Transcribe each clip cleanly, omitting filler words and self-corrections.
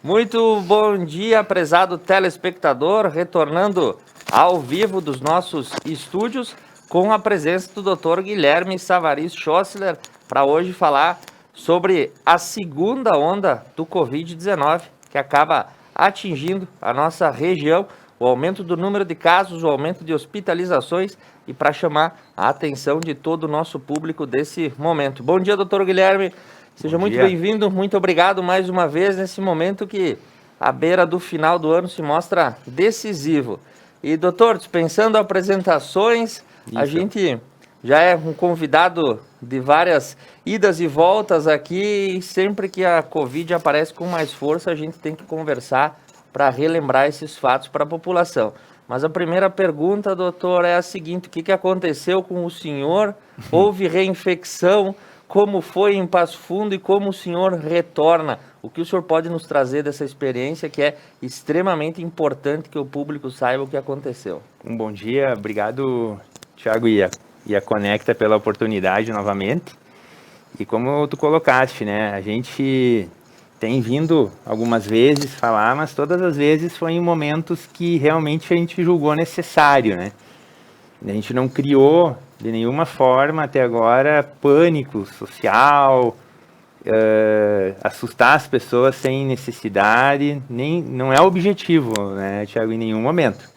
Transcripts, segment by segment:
Muito bom dia, prezado telespectador, retornando ao vivo dos nossos estúdios com a presença do Dr. Guilherme Savarez Schossler para hoje falar sobre a segunda onda do Covid-19 que acaba atingindo a nossa região, o aumento do número de casos, o aumento de hospitalizações e para chamar a atenção de todo o nosso público desse momento. Bom dia, doutor Guilherme. Seja muito bem-vindo, muito obrigado mais uma vez nesse momento que à beira do final do ano se mostra decisivo. E doutor, dispensando apresentações, a gente já é um convidado de várias idas e voltas aqui e sempre que a Covid aparece com mais força a gente tem que conversar para relembrar esses fatos para a população. Mas a primeira pergunta, doutor, é a seguinte: o que aconteceu com o senhor? Houve reinfecção? Como foi em Passo Fundo e como o senhor retorna? O que o senhor pode nos trazer dessa experiência que é extremamente importante que o público saiba o que aconteceu? Um bom dia, obrigado, Thiago e a Conecta pela oportunidade novamente. E como tu colocaste, né, a gente tem vindo algumas vezes falar, mas todas as vezes foi em momentos que realmente a gente julgou necessário, né? A gente não criou de nenhuma forma até agora pânico social, assustar as pessoas sem necessidade, não é o objetivo, né, Thiago, em nenhum momento.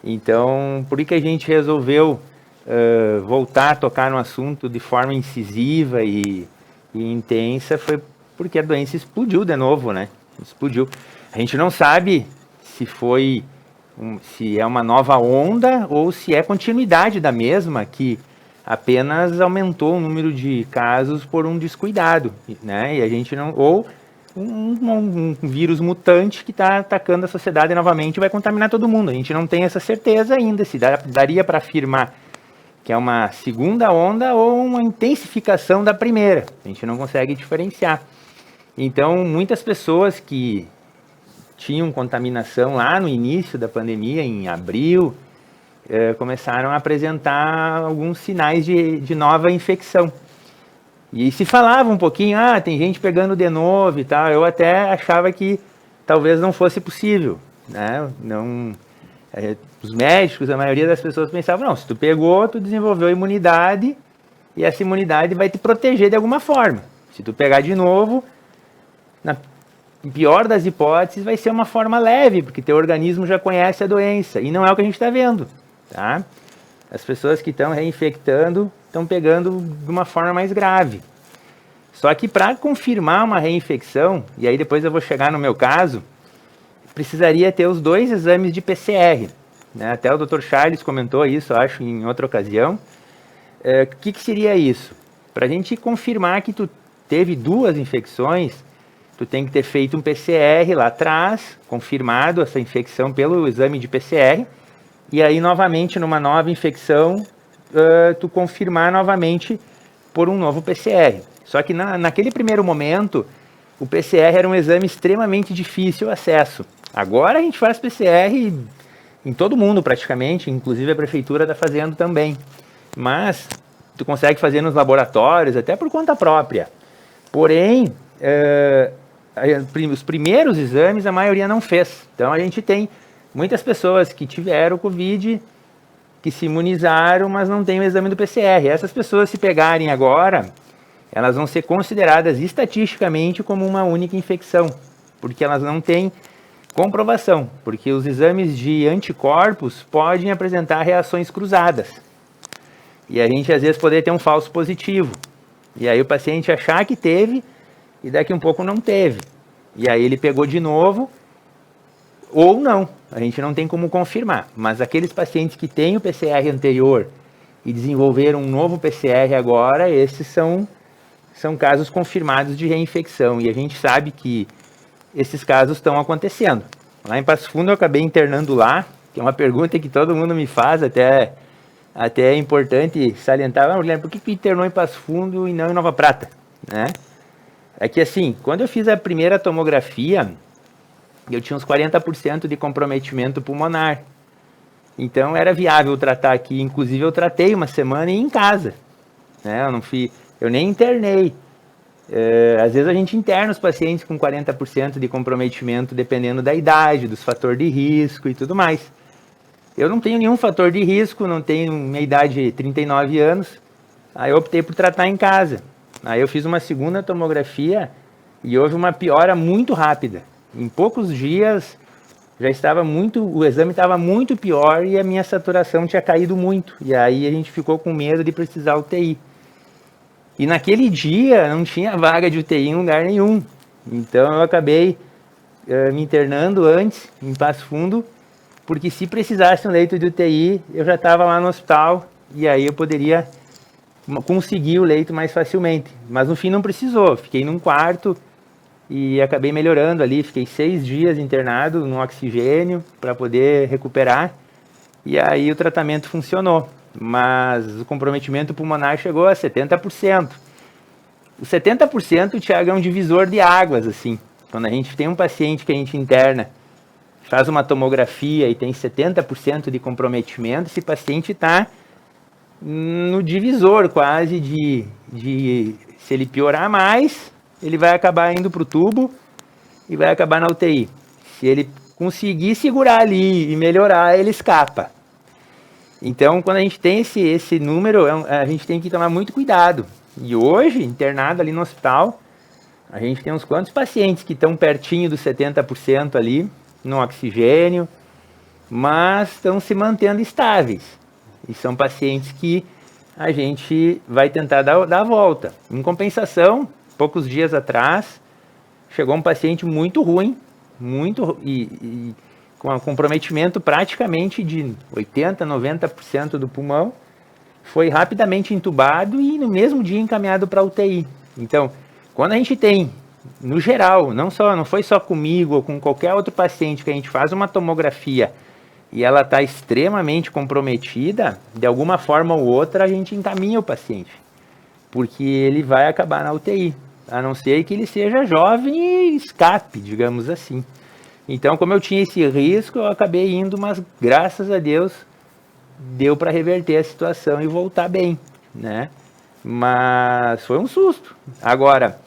Então, por que a gente resolveu voltar a tocar no assunto de forma incisiva e intensa? Foi porque a doença explodiu de novo, né? Explodiu. A gente não sabe se foi se é uma nova onda ou se é continuidade da mesma, que apenas aumentou o número de casos por um descuidado, né? E a gente não, ou um vírus mutante que está atacando a sociedade novamente e vai contaminar todo mundo. A gente não tem essa certeza ainda, se daria para afirmar que é uma segunda onda ou uma intensificação da primeira. A gente não consegue diferenciar. Então, muitas pessoas que tinham contaminação lá no início da pandemia, em abril, começaram a apresentar alguns sinais de nova infecção. E se falava um pouquinho, tem gente pegando de novo e tal. Eu até achava que talvez não fosse possível, né? Os médicos, a maioria das pessoas pensavam, não, se tu pegou, tu desenvolveu imunidade e essa imunidade vai te proteger de alguma forma. Se tu pegar de novo, na pior das hipóteses, vai ser uma forma leve, porque teu organismo já conhece a doença. E não é o que a gente está vendo, tá? As pessoas que estão reinfectando estão pegando de uma forma mais grave. Só que para confirmar uma reinfecção, e aí depois eu vou chegar no meu caso, precisaria ter os 2 exames de PCR. Né? Até o Dr. Charles comentou isso, acho, em outra ocasião. O que seria isso? Para a gente confirmar que tu teve 2 infecções, tu tem que ter feito um PCR lá atrás, confirmado essa infecção pelo exame de PCR, e aí novamente numa nova infecção, tu confirmar novamente por um novo PCR. Só que naquele primeiro momento, o PCR era um exame extremamente difícil de acesso. Agora a gente faz PCR em todo mundo praticamente, inclusive a prefeitura está fazendo também. Mas tu consegue fazer nos laboratórios, até por conta própria. Porém, os primeiros exames a maioria não fez. Então a gente tem muitas pessoas que tiveram Covid, que se imunizaram, mas não tem o exame do PCR. Essas pessoas, se pegarem agora, elas vão ser consideradas estatisticamente como uma única infecção, porque elas não têm comprovação, porque os exames de anticorpos podem apresentar reações cruzadas. E a gente às vezes poderia ter um falso positivo. E aí o paciente achar que teve e daqui um pouco não teve. E aí ele pegou de novo ou não. A gente não tem como confirmar. Mas aqueles pacientes que têm o PCR anterior e desenvolveram um novo PCR agora, esses são casos confirmados de reinfecção. E a gente sabe que esses casos estão acontecendo. Lá em Passo Fundo eu acabei internando lá, que é uma pergunta que todo mundo me faz, até é importante salientar, Guilherme, por que internou em Passo Fundo e não em Nova Prata? Né? É que assim, quando eu fiz a primeira tomografia, eu tinha uns 40% de comprometimento pulmonar. Então era viável tratar aqui, inclusive eu tratei uma semana e em casa. Né? Eu nem internei. Às vezes a gente interna os pacientes com 40% de comprometimento, dependendo da idade, dos fatores de risco e tudo mais. Eu não tenho nenhum fator de risco, não tenho minha idade de 39 anos, aí eu optei por tratar em casa. Aí eu fiz uma segunda tomografia e houve uma piora muito rápida. Em poucos dias já estava o exame estava muito pior e a minha saturação tinha caído muito. E aí a gente ficou com medo de precisar UTI. E naquele dia não tinha vaga de UTI em lugar nenhum. Então eu acabei me internando antes, em Passo Fundo, porque se precisasse um leito de UTI, eu já estava lá no hospital e aí eu poderia conseguir o leito mais facilmente. Mas no fim não precisou, fiquei num quarto e acabei melhorando ali, fiquei 6 dias internado no oxigênio para poder recuperar e aí o tratamento funcionou. Mas o comprometimento pulmonar chegou a 70%. O 70%, Thiago, é um divisor de águas, assim. Quando a gente tem um paciente que a gente interna, faz uma tomografia e tem 70% de comprometimento, esse paciente está no divisor quase de se ele piorar mais, ele vai acabar indo para o tubo e vai acabar na UTI. Se ele conseguir segurar ali e melhorar, ele escapa. Então, quando a gente tem esse número, a gente tem que tomar muito cuidado. E hoje, internado ali no hospital, a gente tem uns quantos pacientes que estão pertinho dos 70% ali, no oxigênio, mas estão se mantendo estáveis. E são pacientes que a gente vai tentar dar a volta. Em compensação, poucos dias atrás, chegou um paciente muito ruim, com um comprometimento praticamente de 80%, 90% do pulmão, foi rapidamente entubado e no mesmo dia encaminhado para a UTI. Então, quando a gente tem, no geral, não foi só comigo ou com qualquer outro paciente que a gente faz uma tomografia e ela está extremamente comprometida, de alguma forma ou outra a gente encaminha o paciente, porque ele vai acabar na UTI, a não ser que ele seja jovem e escape, digamos assim. Então, como eu tinha esse risco, eu acabei indo, mas graças a Deus deu para reverter a situação e voltar bem, né? Mas foi um susto. Agora,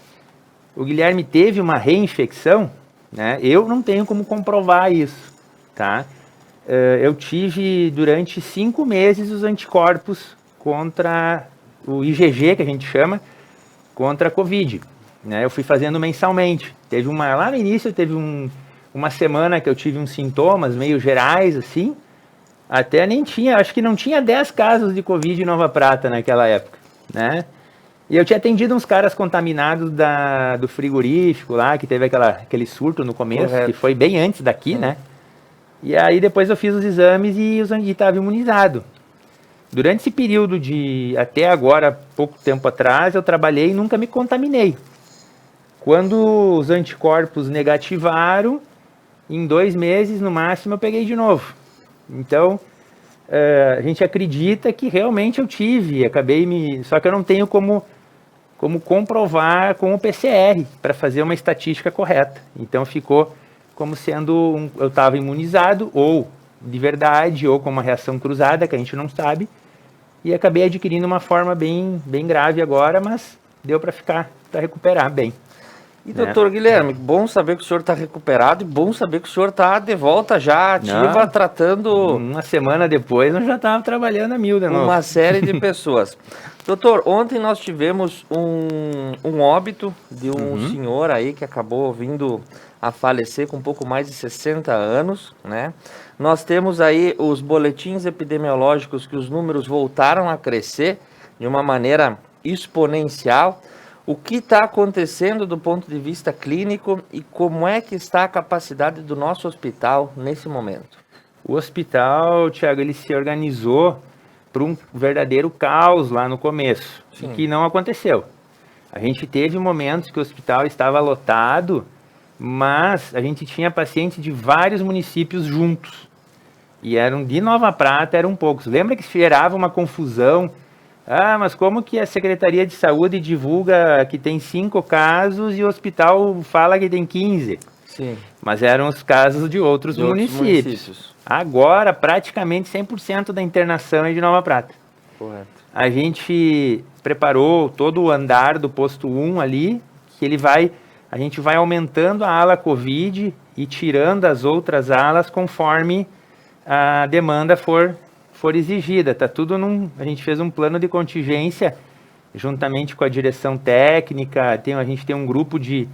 o Guilherme teve uma reinfecção, né? Eu não tenho como comprovar isso, tá? Eu tive durante 5 meses os anticorpos contra o IgG, que a gente chama, contra a Covid, né? Eu fui fazendo mensalmente. Lá no início teve uma semana que eu tive uns sintomas meio gerais, assim, até nem tinha, acho que não tinha 10 casos de Covid em Nova Prata naquela época, né? E eu tinha atendido uns caras contaminados do frigorífico lá, que teve aquele surto no começo, correto, que foi bem antes daqui, né? E aí depois eu fiz os exames e estava imunizado. Durante esse período até agora, pouco tempo atrás, eu trabalhei e nunca me contaminei. Quando os anticorpos negativaram, em 2 meses, no máximo, eu peguei de novo. Então, a gente acredita que realmente eu tive, só que eu não tenho como comprovar com o PCR, para fazer uma estatística correta. Então, ficou como sendo, eu estava imunizado, ou de verdade, ou com uma reação cruzada, que a gente não sabe, e acabei adquirindo uma forma bem grave agora, mas deu para recuperar bem. E doutor Guilherme, bom saber que o senhor está recuperado e bom saber que o senhor está de volta já ativa, tratando... Uma semana depois eu já estava trabalhando a 1000 de novo. Uma série de pessoas. Doutor, ontem nós tivemos um óbito de um senhor aí que acabou vindo a falecer com um pouco mais de 60 anos, né? Nós temos aí os boletins epidemiológicos que os números voltaram a crescer de uma maneira exponencial. O que está acontecendo do ponto de vista clínico e como é que está a capacidade do nosso hospital nesse momento? O hospital, Thiago, ele se organizou para um verdadeiro caos lá no começo, que não aconteceu. A gente teve momentos que o hospital estava lotado, mas a gente tinha pacientes de vários municípios juntos. E eram de Nova Prata, eram poucos. Lembra que gerava uma confusão? Ah, mas como que a Secretaria de Saúde divulga que tem 5 casos e o hospital fala que tem 15? Sim. Mas eram os casos de outros municípios. Agora, praticamente 100% da internação é de Nova Prata. Correto. A gente preparou todo o andar do posto 1 ali que a gente vai aumentando a ala Covid e tirando as outras alas conforme a demanda for exigida. Tá tudo a gente fez um plano de contingência juntamente com a direção técnica, a gente tem um grupo de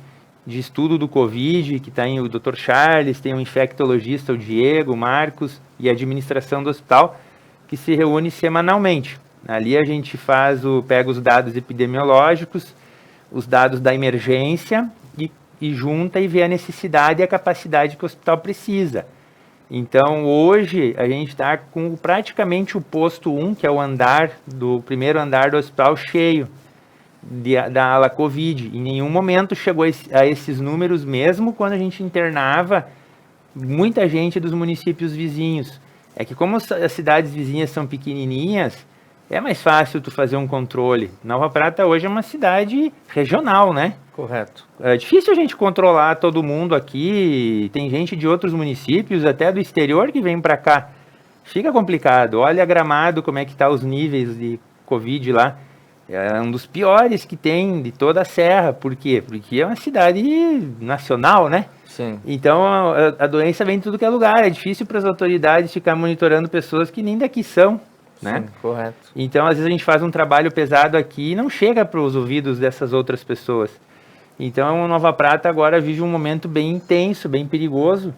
estudo do Covid, que está o Dr. Charles, tem o infectologista, o Diego, o Marcos, e a administração do hospital, que se reúne semanalmente. Ali a gente pega os dados epidemiológicos, os dados da emergência, e junta e vê a necessidade e a capacidade que o hospital precisa. Então, hoje, a gente está com praticamente o posto 1, que é o primeiro andar do hospital, cheio da ala Covid. Em nenhum momento chegou a esses números, mesmo quando a gente internava muita gente dos municípios vizinhos. É que como as cidades vizinhas são pequenininhas, é mais fácil tu fazer um controle. Nova Prata hoje é uma cidade regional, né? Correto. É difícil a gente controlar todo mundo aqui, tem gente de outros municípios, até do exterior, que vem para cá. Fica complicado. Olha Gramado, como é que tá os níveis de Covid lá. É um dos piores que tem de toda a Serra. Por quê? Porque é uma cidade nacional, né? Sim. Então a doença vem de tudo que é lugar. É difícil para as autoridades ficar monitorando pessoas que nem daqui são, né? Sim, correto. Então, às vezes a gente faz um trabalho pesado aqui e não chega para os ouvidos dessas outras pessoas. Então, Nova Prata agora vive um momento bem intenso, bem perigoso,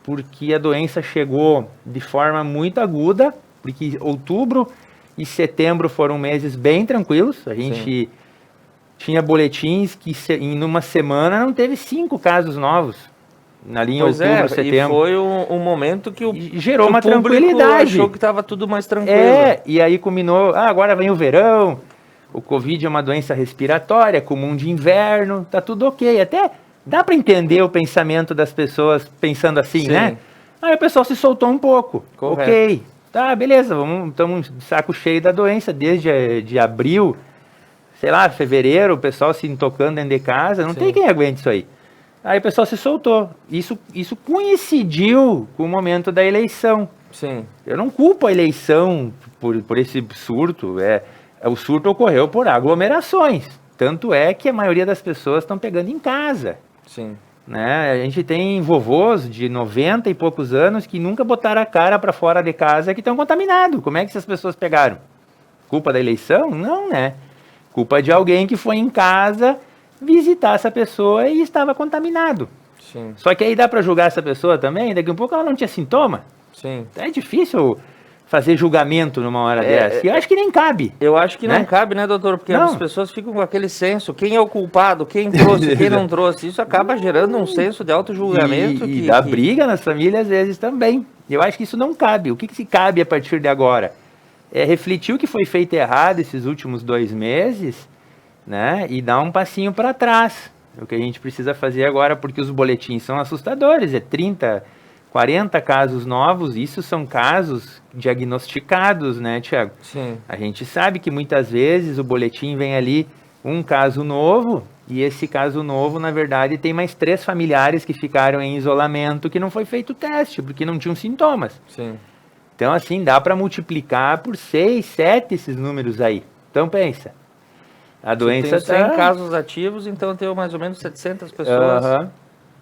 porque a doença chegou de forma muito aguda, porque outubro e setembro foram meses bem tranquilos. A gente tinha boletins que em uma semana não teve 5 casos novos. Ali em outubro, setembro. E foi um momento que gerou uma tranquilidade. Achou que estava tudo mais tranquilo. E aí culminou, agora vem o verão, o Covid é uma doença respiratória, comum de inverno, tá tudo ok. Até dá para entender o pensamento das pessoas pensando assim, né? Aí o pessoal se soltou um pouco. Correto. Ok, tá, beleza, estamos de saco cheio da doença, desde de abril, sei lá, fevereiro, o pessoal se intocando dentro de casa, não tem quem aguente isso aí. Aí o pessoal se soltou. Isso coincidiu com o momento da eleição. Sim. Eu não culpo a eleição por esse surto. O surto ocorreu por aglomerações. Tanto é que a maioria das pessoas estão pegando em casa. Sim. Né? A gente tem vovôs de 90 e poucos anos que nunca botaram a cara para fora de casa que estão contaminados. Como é que essas pessoas pegaram? Culpa da eleição? Não, né? Culpa de alguém que foi em casa visitar essa pessoa e estava contaminado. Sim. Só que aí dá para julgar essa pessoa também, daqui a um pouco ela não tinha sintoma. Sim. É difícil fazer julgamento numa hora dessa. E eu acho que nem cabe. Eu acho que né? não cabe, né, doutor? Porque as pessoas ficam com aquele senso, quem é o culpado, quem trouxe, quem não trouxe. Isso acaba gerando um senso de auto-julgamento. E dá briga nas famílias às vezes também. Eu acho que isso não cabe. O que se cabe a partir de agora? É refletir o que foi feito errado esses últimos 2 meses, né? E dar um passinho para trás. O que a gente precisa fazer agora, porque os boletins são assustadores, 30, 40 casos novos, isso são casos diagnosticados, né, Tiago? Sim. A gente sabe que muitas vezes o boletim vem ali um caso novo, e esse caso novo, na verdade, tem mais 3 familiares que ficaram em isolamento que não foi feito o teste, porque não tinham sintomas. Sim. Então, assim, dá para multiplicar por 6, 7 esses números aí. Então, pensa. A doença tem 100 casos ativos, então tem mais ou menos 700 pessoas.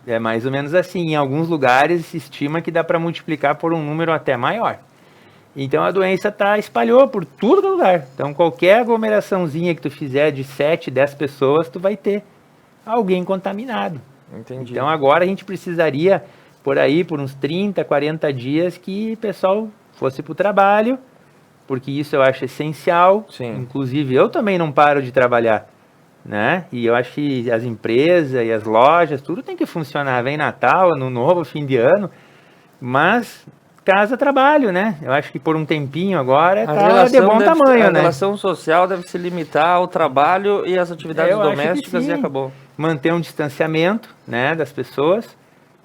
É mais ou menos assim. Em alguns lugares se estima que dá para multiplicar por um número até maior. Então a doença espalhou por todo lugar. Então qualquer aglomeraçãozinha que tu fizer de 7, 10 pessoas, tu vai ter alguém contaminado. Entendi. Então agora a gente precisaria, por uns 30, 40 dias, que o pessoal fosse para o trabalho, porque isso eu acho essencial. Sim. Inclusive, eu também não paro de trabalhar, né? E eu acho que as empresas e as lojas, tudo tem que funcionar. Vem Natal, Ano Novo, fim de ano, mas casa, trabalho, né? Eu acho que por um tempinho agora tá de bom tamanho, né? A relação social deve se limitar ao trabalho e às atividades domésticas e acabou. Manter um distanciamento, né, das pessoas.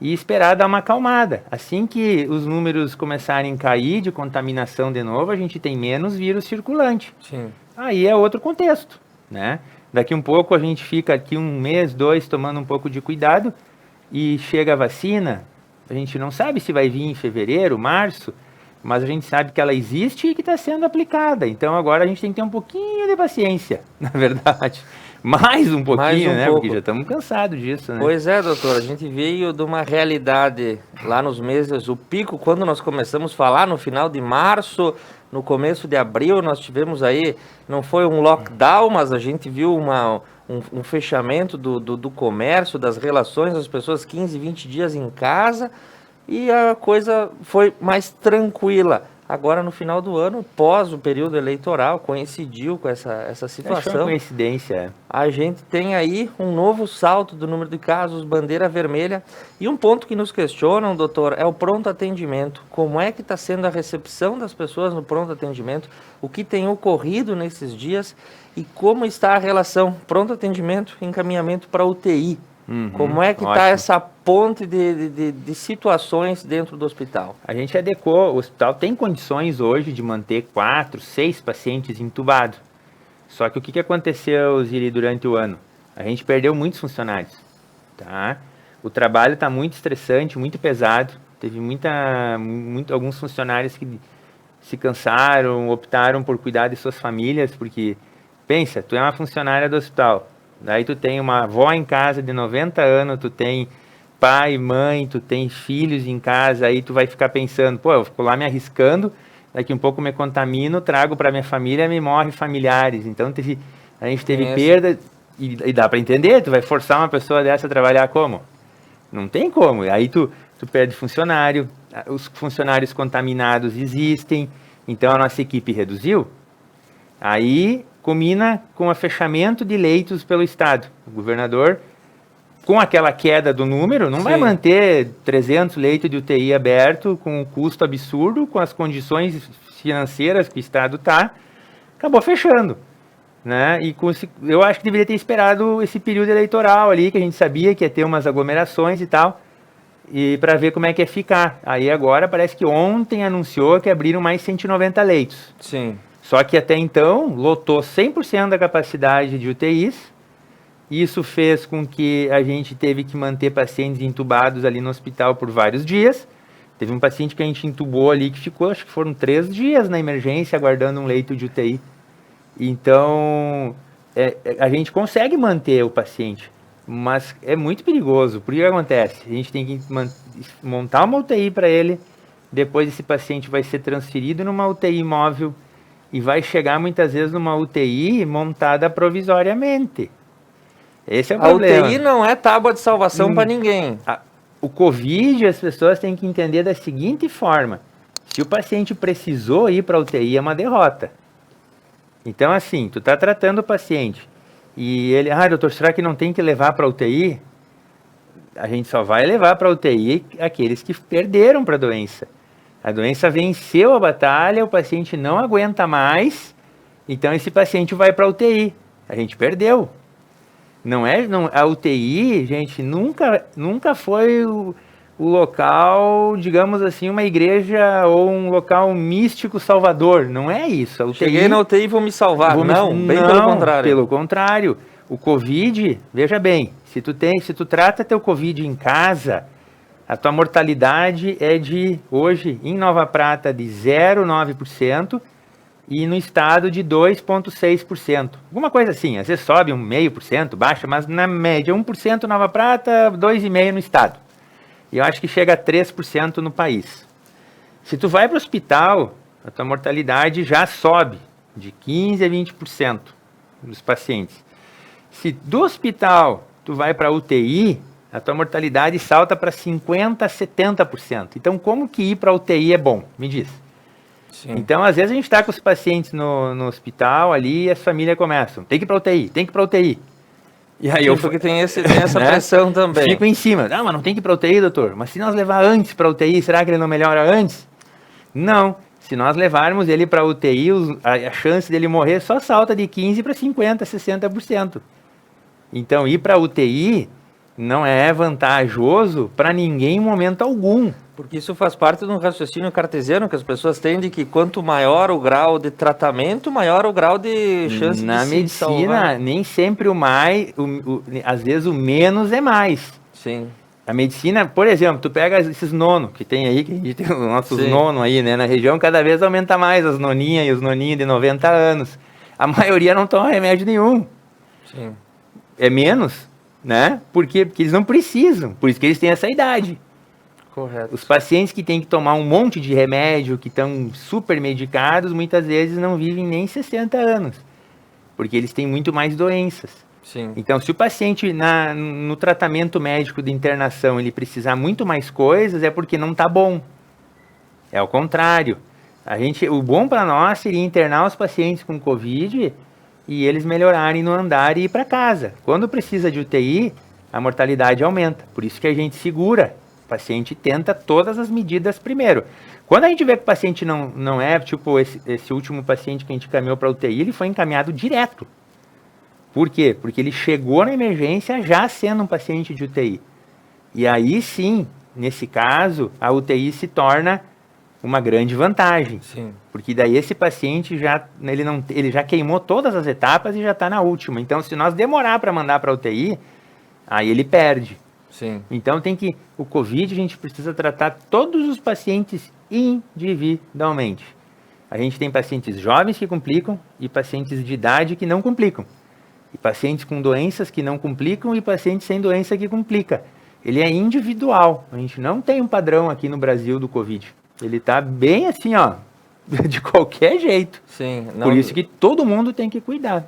E esperar dar uma acalmada. Assim que os números começarem a cair de contaminação de novo, a gente tem menos vírus circulante. Sim. Aí é outro contexto, né? Daqui um pouco a gente fica aqui 1 mês, 2, tomando um pouco de cuidado e chega a vacina. A gente não sabe se vai vir em fevereiro, março, mas a gente sabe que ela existe e que está sendo aplicada. Então agora a gente tem que ter um pouquinho de paciência, na verdade. Mais um pouquinho, né? pouco. Porque já estamos cansados disso, né? Pois é, doutor, a gente veio de uma realidade lá nos meses, o pico, quando nós começamos a falar, no final de março, no começo de abril, nós tivemos aí, não foi um lockdown, mas a gente viu um fechamento do comércio, das relações, as pessoas 15, 20 dias em casa, e a coisa foi mais tranquila. Agora, no final do ano, pós o período eleitoral, coincidiu com essa Achou uma situação. coincidência. A gente tem aí um novo salto do número de casos, bandeira vermelha. E um ponto que nos questionam, doutor, é o pronto atendimento. Como é que está sendo a recepção das pessoas no pronto atendimento? O que tem ocorrido nesses dias? E como está a relação pronto atendimento e encaminhamento para UTI? Como é que está ótimo. essa ponte de situações dentro do hospital? A gente adequou, o hospital tem condições hoje de manter 4, 6 pacientes entubados. Só que o que aconteceu, Ziri, durante o ano? A gente perdeu muitos funcionários, tá? O trabalho está muito estressante, muito pesado. Teve alguns funcionários que se cansaram, optaram por cuidar de suas famílias, porque, pensa, tu é uma funcionária do hospital, daí tu tem uma avó em casa de 90 anos, tu tem pai, mãe, tu tem filhos em casa, aí tu vai ficar pensando, pô, eu fico lá me arriscando, daqui um pouco me contamino, trago para minha família, me morre familiares. Então a gente teve perda, e dá para entender, tu vai forçar uma pessoa dessa a trabalhar como? Não tem como, aí tu perde funcionário, os funcionários contaminados existem, então a nossa equipe reduziu, aí combina com o fechamento de leitos pelo Estado. O governador, com aquela queda do número, não vai manter 300 leitos de UTI aberto com um custo absurdo, com as condições financeiras que o Estado está, acabou fechando. Né? E eu acho que deveria ter esperado esse período eleitoral ali, que a gente sabia que ia ter umas aglomerações e tal, e para ver como é que ia ficar. Aí agora parece que ontem anunciou que abriram mais 190 leitos. Sim. Só que até então lotou 100% da capacidade de UTIs. Isso fez com que a gente teve que manter pacientes entubados ali no hospital por vários dias. Teve um paciente que a gente entubou ali que ficou, acho que foram 3 dias na emergência aguardando um leito de UTI. Então, a gente consegue manter o paciente, mas é muito perigoso. Por que acontece? A gente tem que montar uma UTI para ele, depois esse paciente vai ser transferido numa UTI móvel e vai chegar muitas vezes numa UTI montada provisoriamente. Esse é o problema. A UTI não é tábua de salvação para ninguém. O Covid, as pessoas têm que entender da seguinte forma: se o paciente precisou ir para a UTI, é uma derrota. Então, assim, tu tá tratando o paciente e ele, doutor, será que não tem que levar para a UTI? A gente só vai levar para a UTI aqueles que perderam para a doença. A doença venceu a batalha, o paciente não aguenta mais, então esse paciente vai para a UTI. A gente perdeu. A UTI, gente, nunca foi o local, digamos assim, uma igreja ou um local místico salvador. Não é isso. A UTI, cheguei na UTI e vou me salvar. Bem pelo contrário. Pelo contrário. O Covid, veja bem, se tu trata teu Covid em casa, a tua mortalidade é hoje, em Nova Prata, de 0,9%, e no estado de 2,6%. Alguma coisa assim, às vezes sobe 0,5%, baixa, mas na média 1% Nova Prata, 2,5% no estado. E eu acho que chega a 3% no país. Se tu vai para o hospital, a tua mortalidade já sobe de 15% a 20% dos pacientes. Se do hospital tu vai para a UTI, a tua mortalidade salta para 50% a 70%. Então, como que ir para a UTI é bom? Me diz. Sim. Então, às vezes a gente está com os pacientes no hospital ali e as famílias começam, tem que ir para UTI, tem que ir para UTI. E aí porque tem essa pressão também. Fico em cima, mas não tem que ir para UTI, doutor. Mas se nós levar antes para UTI, será que ele não melhora antes? Não. Se nós levarmos ele para UTI, a chance dele morrer só salta de 15% para 50%, 60%. Então, ir para UTI não é vantajoso para ninguém em momento algum. Porque isso faz parte de um raciocínio cartesiano que as pessoas têm de que quanto maior o grau de tratamento, maior o grau de chance de se Na medicina, nem sempre o mais, às vezes o menos é mais. Sim. A medicina, por exemplo, tu pega esses nonos que tem aí, que a gente tem os nossos nonos aí, né? Na região cada vez aumenta mais as noninhas e os noninhos de 90 anos. A maioria não toma remédio nenhum. Sim. é menos, né? Por quê? Porque eles não precisam, por isso que eles têm essa idade. Correto. Os pacientes que têm que tomar um monte de remédio, que estão super medicados, muitas vezes não vivem nem 60 anos, porque eles têm muito mais doenças. Sim. Então, se o paciente no tratamento médico de internação ele precisar muito mais coisas, é porque não está bom. É o contrário. O bom para nós seria internar os pacientes com Covid e eles melhorarem no andar e ir para casa. Quando precisa de UTI, a mortalidade aumenta. Por isso que a gente segura. O paciente tenta todas as medidas primeiro. Quando a gente vê que o paciente não é, tipo esse último paciente que a gente encaminhou para UTI, ele foi encaminhado direto. Por quê? Porque ele chegou na emergência já sendo um paciente de UTI. E aí sim, nesse caso, a UTI se torna uma grande vantagem. Sim. Porque daí esse paciente ele já queimou todas as etapas e já está na última. Então, se nós demorar para mandar para a UTI, aí ele perde. Sim. Então o Covid a gente precisa tratar todos os pacientes individualmente. A gente tem pacientes jovens que complicam e pacientes de idade que não complicam. E pacientes com doenças que não complicam e pacientes sem doença que complica. Ele é individual. A gente não tem um padrão aqui no Brasil do Covid. Ele está bem assim, ó, de qualquer jeito. Sim. Por isso que todo mundo tem que cuidar.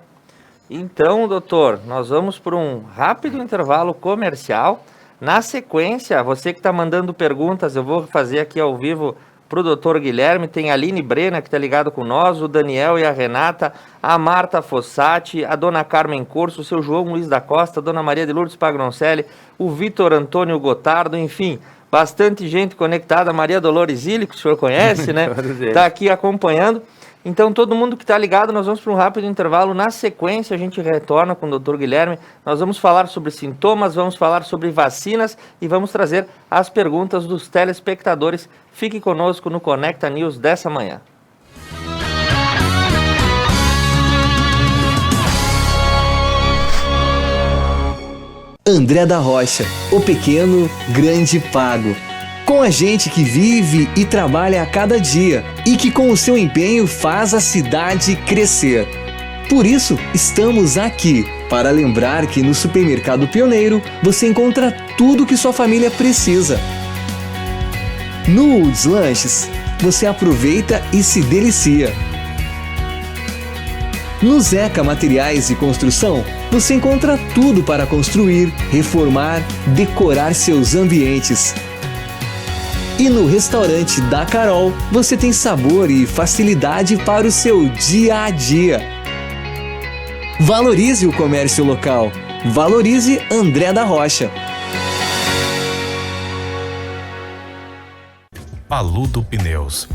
Então, doutor, nós vamos por um rápido intervalo comercial. Na sequência, você que está mandando perguntas, eu vou fazer aqui ao vivo para o doutor Guilherme. Tem a Aline Brena, que está ligado com nós, o Daniel e a Renata, a Marta Fossati, a dona Carmen Curso, o seu João Luiz da Costa, a dona Maria de Lourdes Pagroncelli, o Vitor Antônio Gotardo, enfim, bastante gente conectada. A Maria Dolores Illi, que o senhor conhece, né? Está aqui acompanhando. Então, todo mundo que está ligado, nós vamos para um rápido intervalo. Na sequência, a gente retorna com o doutor Guilherme. Nós vamos falar sobre sintomas, vamos falar sobre vacinas e vamos trazer as perguntas dos telespectadores. Fique conosco no Conecta News dessa manhã. André da Rocha, o pequeno, grande pago. Com a gente que vive e trabalha a cada dia e que com o seu empenho faz a cidade crescer. Por isso, estamos aqui para lembrar que no Supermercado Pioneiro você encontra tudo que sua família precisa. No Woods Lanches, você aproveita e se delicia. No Zeca Materiais e Construção, você encontra tudo para construir, reformar, decorar seus ambientes. E no restaurante da Carol, você tem sabor e facilidade para o seu dia a dia. Valorize o comércio local. Valorize André da Rocha. Paludo Pneus.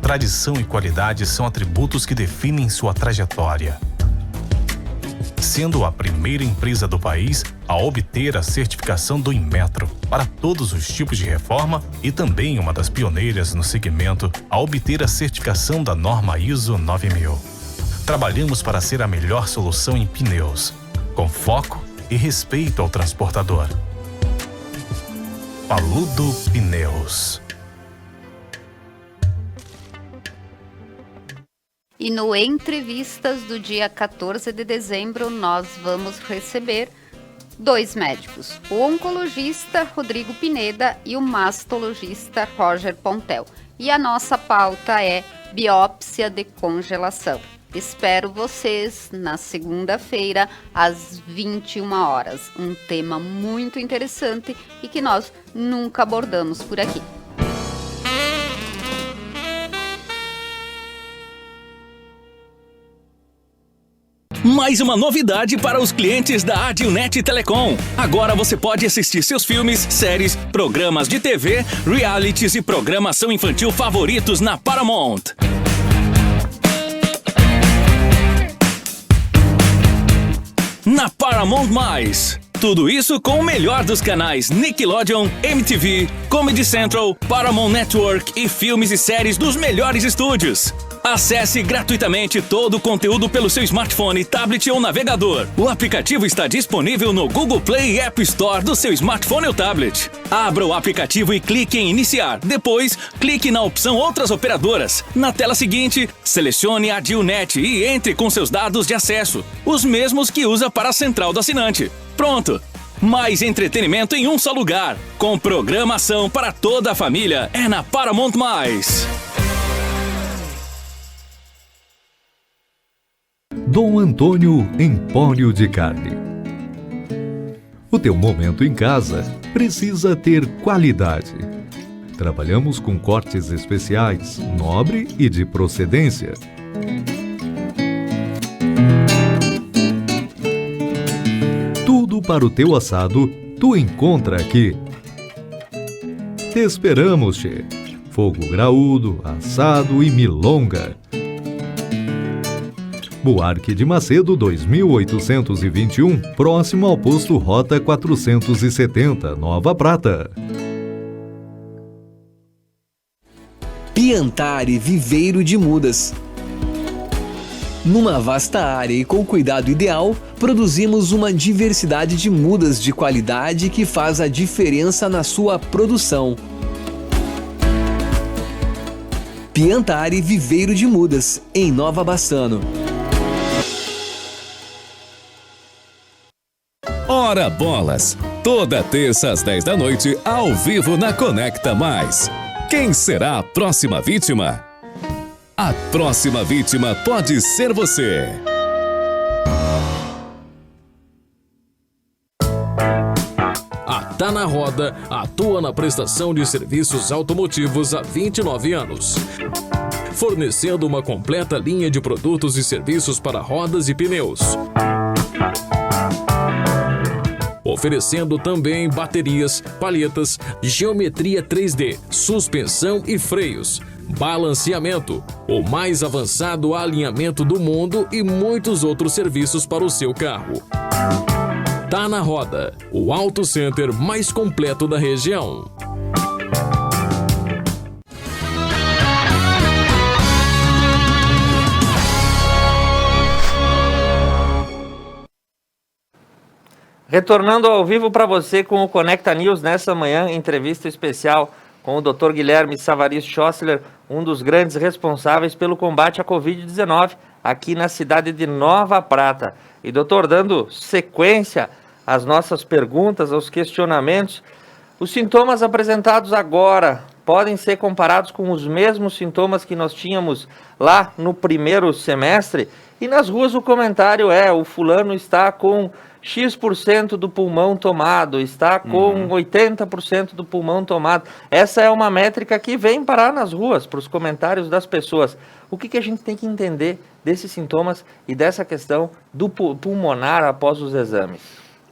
Tradição e qualidade são atributos que definem sua trajetória. Sendo a primeira empresa do país a obter a certificação do Inmetro para todos os tipos de reforma e também uma das pioneiras no segmento a obter a certificação da norma ISO 9000. Trabalhamos para ser a melhor solução em pneus, com foco e respeito ao transportador. Paludo Pneus. E no Entrevistas do dia 14 de dezembro, nós vamos receber 2 médicos, o oncologista Rodrigo Pineda e o mastologista Roger Pontel. E a nossa pauta é biópsia de congelação. Espero vocês na segunda-feira, às 21 horas. Um tema muito interessante e que nós nunca abordamos por aqui. Mais uma novidade para os clientes da Adilnet Telecom. Agora você pode assistir seus filmes, séries, programas de TV, realities e programação infantil favoritos na Paramount. Na Paramount+. Tudo isso com o melhor dos canais Nickelodeon, MTV, Comedy Central, Paramount Network e filmes e séries dos melhores estúdios. Acesse gratuitamente todo o conteúdo pelo seu smartphone, tablet ou navegador. O aplicativo está disponível no Google Play e App Store do seu smartphone ou tablet. Abra o aplicativo e clique em iniciar. Depois, clique na opção Outras Operadoras. Na tela seguinte, selecione a AdilNet e entre com seus dados de acesso, os mesmos que usa para a central do assinante. Pronto! Mais entretenimento em um só lugar. Com programação para toda a família. É na Paramount+. Dom Antônio Empório de Carne. O teu momento em casa precisa ter qualidade. Trabalhamos com cortes especiais, nobre e de procedência. Tudo para o teu assado, tu encontra aqui. Te esperamos, che. Fogo graúdo, assado e milonga. Buarque de Macedo 2821, próximo ao posto Rota 470, Nova Prata. Piantari Viveiro de Mudas. Numa vasta área e com cuidado ideal, produzimos uma diversidade de mudas de qualidade que faz a diferença na sua produção. Piantari Viveiro de Mudas, em Nova Bassano. Ora bolas! Toda terça às 10 da noite, ao vivo na Conecta Mais. Quem será a próxima vítima? A próxima vítima pode ser você. A Tá na Roda atua na prestação de serviços automotivos há 29 anos. Fornecendo uma completa linha de produtos e serviços para rodas e pneus. Oferecendo também baterias, palhetas, geometria 3D, suspensão e freios, balanceamento, o mais avançado alinhamento do mundo e muitos outros serviços para o seu carro. Tá na Roda, o Auto Center mais completo da região. Retornando ao vivo para você com o Conecta News nessa manhã, entrevista especial com o Dr. Guilherme Savarys Schossler, um dos grandes responsáveis pelo combate à Covid-19 aqui na cidade de Nova Prata. E doutor, dando sequência às nossas perguntas, aos questionamentos, os sintomas apresentados agora podem ser comparados com os mesmos sintomas que nós tínhamos lá no primeiro semestre? E nas ruas o comentário é: o fulano está com X% do pulmão tomado, está com 80% do pulmão tomado. Essa é uma métrica que vem parar nas ruas, para os comentários das pessoas. O que a gente tem que entender desses sintomas e dessa questão do pulmonar após os exames?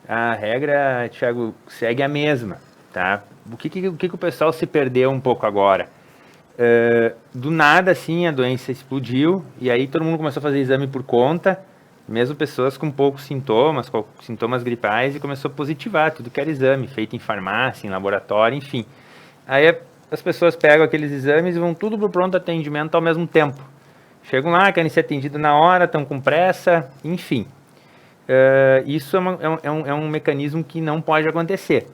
A regra, Thiago, segue a mesma, tá? O que o pessoal se perdeu um pouco agora? Do nada, assim, a doença explodiu e aí todo mundo começou a fazer exame por conta, mesmo pessoas com poucos sintomas, com sintomas gripais, e começou a positivar tudo que era exame, feito em farmácia, em laboratório, enfim. Aí as pessoas pegam aqueles exames e vão tudo para o pronto atendimento ao mesmo tempo. Chegam lá, querem ser atendidos na hora, estão com pressa, enfim. Isso é um mecanismo que não pode acontecer.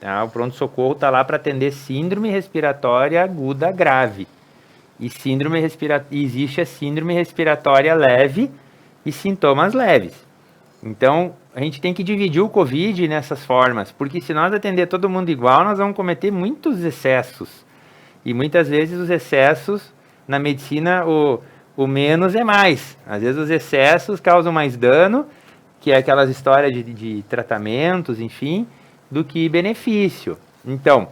Tá? O pronto-socorro está lá para atender síndrome respiratória aguda grave. E existe a síndrome respiratória leve e sintomas leves. Então, a gente tem que dividir o Covid nessas formas, porque se nós atender todo mundo igual, nós vamos cometer muitos excessos. E muitas vezes os excessos, na medicina, o menos é mais. Às vezes os excessos causam mais dano, que é aquelas histórias de tratamentos, enfim, do que benefício. Então,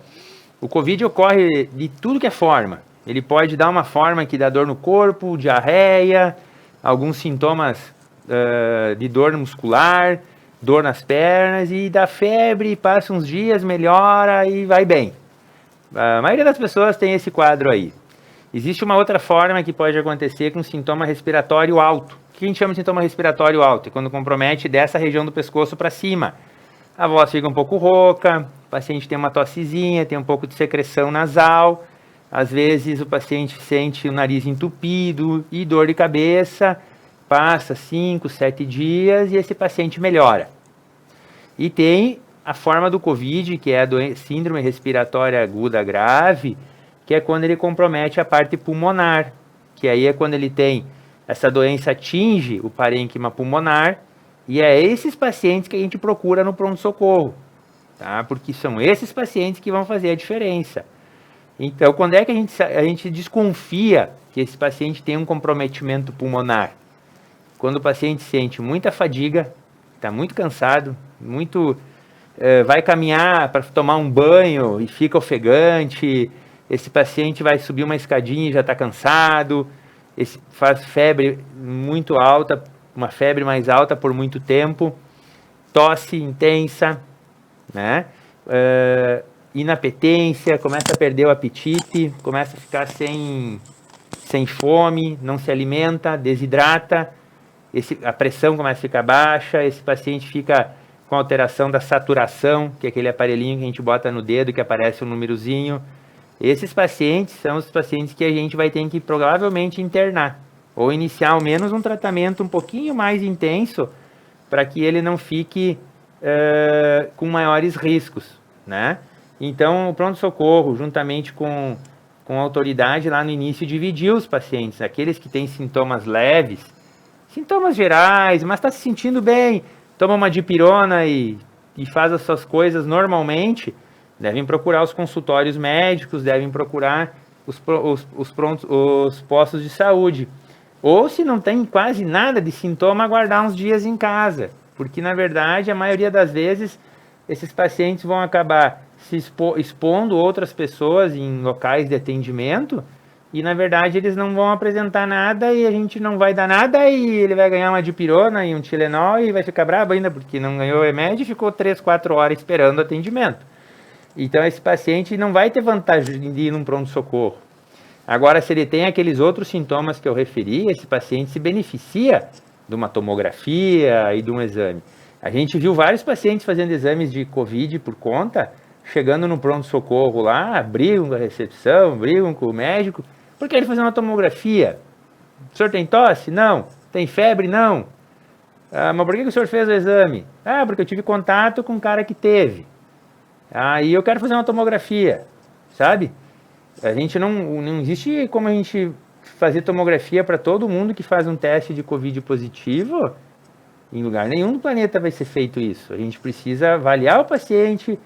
o Covid ocorre de tudo que é forma. Ele pode dar uma forma que dá dor no corpo, diarreia, alguns sintomas de dor muscular, dor nas pernas, e dá febre, passa uns dias, melhora e vai bem. A maioria das pessoas tem esse quadro aí. Existe uma outra forma que pode acontecer com sintoma respiratório alto. O que a gente chama de sintoma respiratório alto? É quando compromete dessa região do pescoço para cima. A voz fica um pouco rouca, o paciente tem uma tossezinha, tem um pouco de secreção nasal, Às vezes o paciente sente o nariz entupido e dor de cabeça, passa 5, 7 dias e esse paciente melhora. E tem a forma do COVID, que é a síndrome respiratória aguda grave, que é quando ele compromete a parte pulmonar, que aí é quando ele tem, essa doença atinge o parênquima pulmonar, e é esses pacientes que a gente procura no pronto-socorro, tá? Porque são esses pacientes que vão fazer a diferença. Então, quando é que a gente desconfia que esse paciente tem um comprometimento pulmonar? Quando o paciente sente muita fadiga, está muito cansado, vai caminhar para tomar um banho e fica ofegante, esse paciente vai subir uma escadinha e já está cansado, faz febre muito alta, uma febre mais alta por muito tempo, tosse intensa, né? Inapetência, começa a perder o apetite, começa a ficar sem fome, não se alimenta, desidrata, a pressão começa a ficar baixa, esse paciente fica com alteração da saturação, que é aquele aparelhinho que a gente bota no dedo que aparece um númerozinho. Esses pacientes são os pacientes que a gente vai ter que provavelmente internar, ou iniciar ao menos um tratamento um pouquinho mais intenso, para que ele não fique com maiores riscos, né? Então, o pronto-socorro, juntamente com a autoridade, lá no início, dividiu os pacientes, aqueles que têm sintomas leves, sintomas gerais, mas está se sentindo bem, toma uma dipirona e faz as suas coisas normalmente, devem procurar os consultórios médicos, devem procurar os postos de saúde. Ou, se não tem quase nada de sintoma, aguardar uns dias em casa, porque, na verdade, a maioria das vezes, esses pacientes vão acabar se expondo outras pessoas em locais de atendimento, e na verdade eles não vão apresentar nada e a gente não vai dar nada e ele vai ganhar uma dipirona e um Tilenol e vai ficar bravo ainda porque não ganhou o remédio e ficou 3, 4 horas esperando o atendimento. Então esse paciente não vai ter vantagem de ir num pronto-socorro. Agora, se ele tem aqueles outros sintomas que eu referi, esse paciente se beneficia de uma tomografia e de um exame. A gente viu vários pacientes fazendo exames de COVID por conta, chegando no pronto-socorro lá, brigam com a recepção, brigam com o médico, porque ele fazer uma tomografia. O senhor tem tosse? Não. Tem febre? Não. Mas por que o senhor fez o exame? Porque eu tive contato com um cara que teve. E eu quero fazer uma tomografia, sabe? A gente não existe como a gente fazer tomografia para todo mundo que faz um teste de COVID positivo. Em lugar nenhum do planeta vai ser feito isso. A gente precisa avaliar o paciente,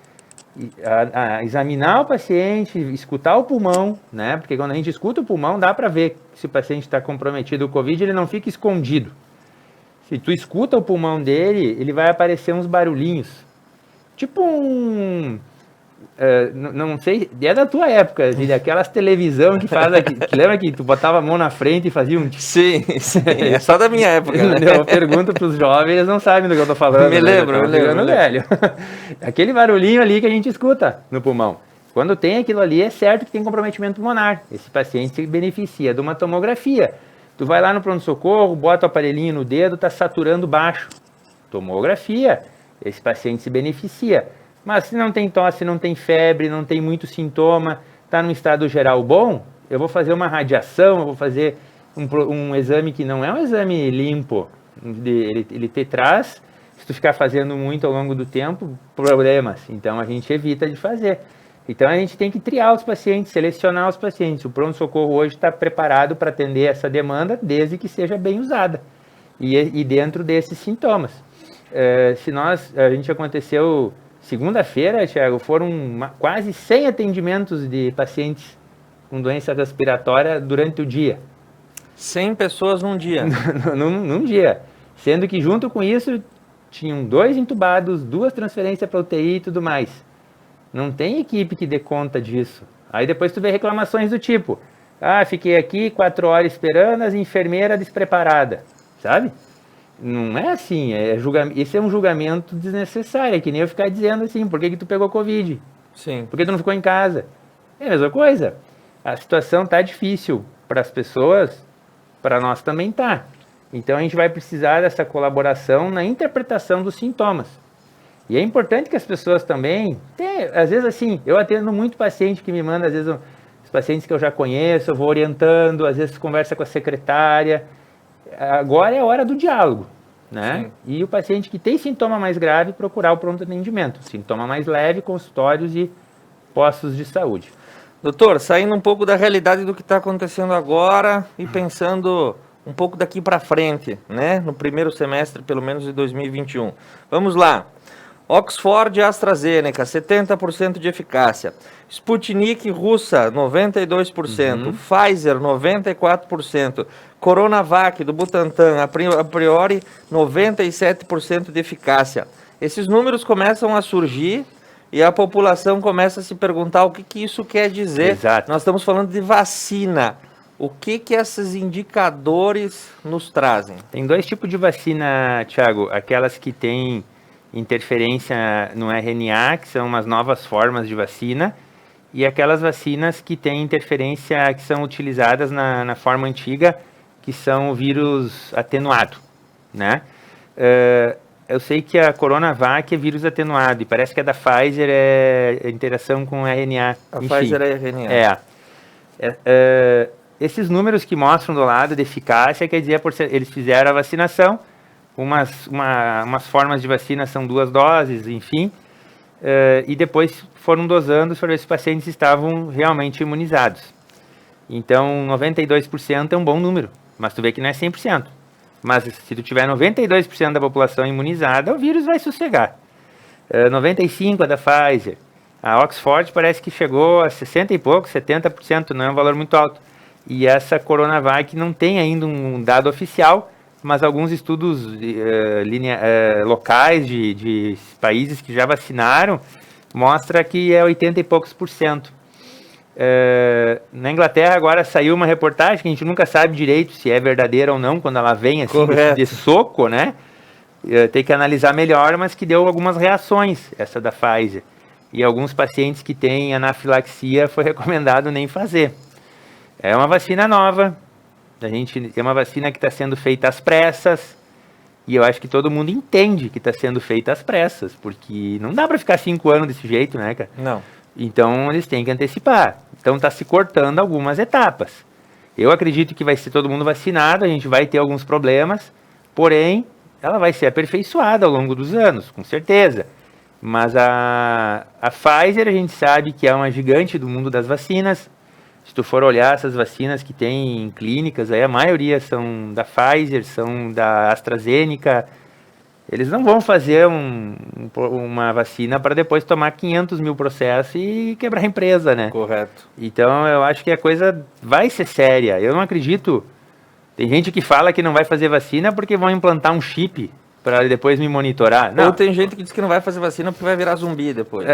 examinar o paciente, escutar o pulmão, né? Porque quando a gente escuta o pulmão, dá para ver se o paciente está comprometido com o COVID, ele não fica escondido. Se tu escuta o pulmão dele, ele vai aparecer uns barulhinhos. Tipo não sei, é da tua época, aquelas televisão que faz aqui. Lembra que tu botava a mão na frente e fazia um... Sim, é só da minha época. Eu pergunto para os jovens, eles não sabem do que eu tô falando. Me lembro. Velho. Aquele barulhinho ali que a gente escuta no pulmão. Quando tem aquilo ali, é certo que tem comprometimento pulmonar. Esse paciente se beneficia de uma tomografia. Tu vai lá no pronto-socorro, bota o aparelhinho no dedo, tá saturando baixo. Tomografia. Esse paciente se beneficia. Mas se não tem tosse, não tem febre, não tem muito sintoma, está num estado geral bom, eu vou fazer uma radiação, eu vou fazer um exame que não é um exame limpo. Ele te traz, se tu ficar fazendo muito ao longo do tempo, problemas. Então a gente evita de fazer. Então a gente tem que triar os pacientes, selecionar os pacientes. O pronto-socorro hoje está preparado para atender essa demanda, desde que seja bem usada. E dentro desses sintomas. A gente aconteceu... Segunda-feira, Thiago, foram quase 100 atendimentos de pacientes com doença respiratória durante o dia. 100 pessoas num dia? num dia. Sendo que junto com isso, tinham 2 entubados, 2 transferências para UTI e tudo mais. Não tem equipe que dê conta disso. Aí depois tu vê reclamações do tipo, fiquei aqui 4 horas esperando, as enfermeiras despreparada, sabe? Não é assim, esse é um julgamento desnecessário, é que nem eu ficar dizendo assim, por que tu pegou Covid? Sim. Por que tu não ficou em casa? É a mesma coisa. A situação tá difícil para as pessoas, para nós também tá. Então a gente vai precisar dessa colaboração na interpretação dos sintomas. E é importante que as pessoas também, às vezes assim, eu atendo muito paciente que me manda, às vezes, os pacientes que eu já conheço, eu vou orientando, às vezes conversa com a secretária. Agora é a hora do diálogo, né? Sim. E o paciente que tem sintoma mais grave, procurar o pronto atendimento. Sintoma mais leve, consultórios e postos de saúde. Doutor, saindo um pouco da realidade do que está acontecendo agora e pensando um pouco daqui para frente, né? No primeiro semestre, pelo menos, de 2021. Vamos lá. Oxford e AstraZeneca, 70% de eficácia. Sputnik russa, 92%. Pfizer, 94%. Coronavac do Butantan, a priori, 97% de eficácia. Esses números começam a surgir e a população começa a se perguntar o que isso quer dizer. Exato. Nós estamos falando de vacina. O que esses indicadores nos trazem? Tem dois tipos de vacina, Thiago. Aquelas que têm interferência no RNA, que são umas novas formas de vacina, e aquelas vacinas que têm interferência, que são utilizadas na forma antiga, que são o vírus atenuado, né? Eu sei que a Coronavac é vírus atenuado, e parece que a da Pfizer é interação com RNA. A Enfim, Pfizer é RNA. Esses números que mostram do lado de eficácia, quer dizer, eles fizeram a vacinação, umas formas de vacina são 2 doses, enfim, e depois foram dosando para ver se os pacientes estavam realmente imunizados. Então, 92% é um bom número, mas tu vê que não é 100%. Mas se tu tiver 92% da população imunizada, o vírus vai sossegar. 95% é da Pfizer. A Oxford parece que chegou a 60 e pouco, 70%, não é um valor muito alto. E essa Coronavac não tem ainda um dado oficial, mas alguns estudos locais de países que já vacinaram mostra que é 80 e poucos %. Na Inglaterra agora saiu uma reportagem que a gente nunca sabe direito se é verdadeira ou não, quando ela vem assim de soco, né? Tem que analisar melhor, mas que deu algumas reações, essa da Pfizer. E alguns pacientes que têm anafilaxia foi recomendado nem fazer. É uma vacina nova, é uma vacina que está sendo feita às pressas, e eu acho que todo mundo entende que está sendo feita às pressas, porque não dá para ficar 5 anos desse jeito, né, cara? Não. Então eles têm que antecipar. Então está se cortando algumas etapas. Eu acredito que vai ser todo mundo vacinado, a gente vai ter alguns problemas, porém ela vai ser aperfeiçoada ao longo dos anos, com certeza. Mas a Pfizer a gente sabe que é uma gigante do mundo das vacinas. Se tu for olhar essas vacinas que tem em clínicas, aí a maioria são da Pfizer, são da AstraZeneca. Eles não vão fazer uma vacina para depois tomar 500 mil processos e quebrar a empresa, né? Correto. Então eu acho que a coisa vai ser séria. Eu não acredito. Tem gente que fala que não vai fazer vacina porque vão implantar um chip para depois me monitorar. Não. Ou tem gente que diz que não vai fazer vacina porque vai virar zumbi depois.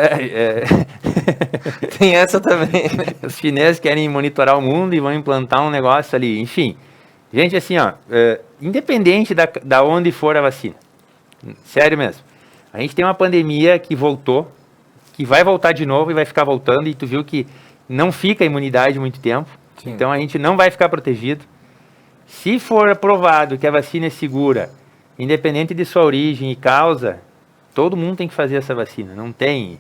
Tem essa também, né? Os chineses querem monitorar o mundo e vão implantar um negócio ali. Enfim, gente, assim, ó, independente da onde for a vacina, sério mesmo, a gente tem uma pandemia que voltou, que vai voltar de novo e vai ficar voltando, e tu viu que não fica a imunidade muito tempo. Sim. Então a gente não vai ficar protegido. Se for aprovado que a vacina é segura, independente de sua origem e causa, todo mundo tem que fazer essa vacina. Não tem.